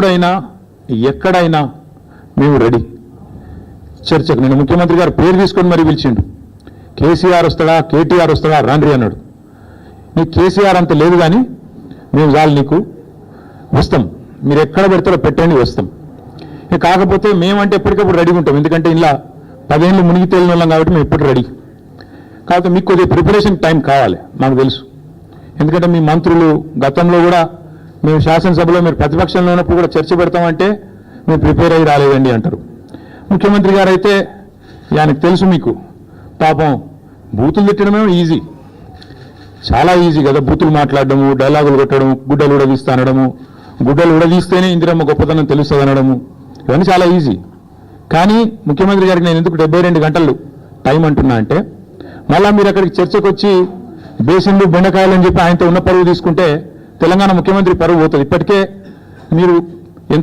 ఎప్పుడైనా ఎక్కడైనా మేము రెడీ చర్చకు. నేను ముఖ్యమంత్రి గారు పేరు తీసుకొని మరీ పిలిచిండు. కేసీఆర్ వస్తాడా, కేటీఆర్ వస్తాడా, రాండ్రి అన్నాడు. నీకు కేసీఆర్ అంత లేదు కానీ మేము చాలు నీకు, వస్తాం, మీరు ఎక్కడ పెడతారో పెట్టండి, వస్తాం. కాకపోతే మేమంటే ఎప్పటికప్పుడు రెడీగా ఉంటాం, ఎందుకంటే ఇలా 10 ఏళ్ళు మునిగి తేలిన వాళ్ళం కాబట్టి మేము ఎప్పుడు రెడీ. కాకపోతే మీకు కొద్దిగా ప్రిపరేషన్ టైం కావాలి, మాకు తెలుసు. ఎందుకంటే మీ మంత్రులు గతంలో కూడా మేము శాసనసభలో మీరు ప్రతిపక్షంలో ఉన్నప్పుడు కూడా చర్చ పెడతామంటే మేము ప్రిపేర్ అయ్యి రాలేదండి అంటారు. ముఖ్యమంత్రి గారు అయితే ఆయనకు తెలుసు, మీకు పాపం బూతులు తిట్టడమే ఈజీ, చాలా ఈజీ కదా. బూతులు మాట్లాడడము, డైలాగులు కొట్టడము, గుడ్డలు ఉడదీస్తా అనడము, గుడ్డలు ఉడదీస్తేనే ఇందిరమ్మ గొప్పతనం తెలుస్తుంది అనడము, ఇవన్నీ చాలా ఈజీ. కానీ ముఖ్యమంత్రి గారికి నేను ఎందుకు 72 గంటలు టైం అంటున్నా అంటే, మళ్ళీ మీరు అక్కడికి చర్చకు వచ్చి బేసిన్లు బెండకాయలు అని చెప్పి ఆయనతో ఉన్న పరువు తీసుకుంటే తెలంగాణ ముఖ్యమంత్రి పరువు పోతుంది. ఇప్పటికే మీరు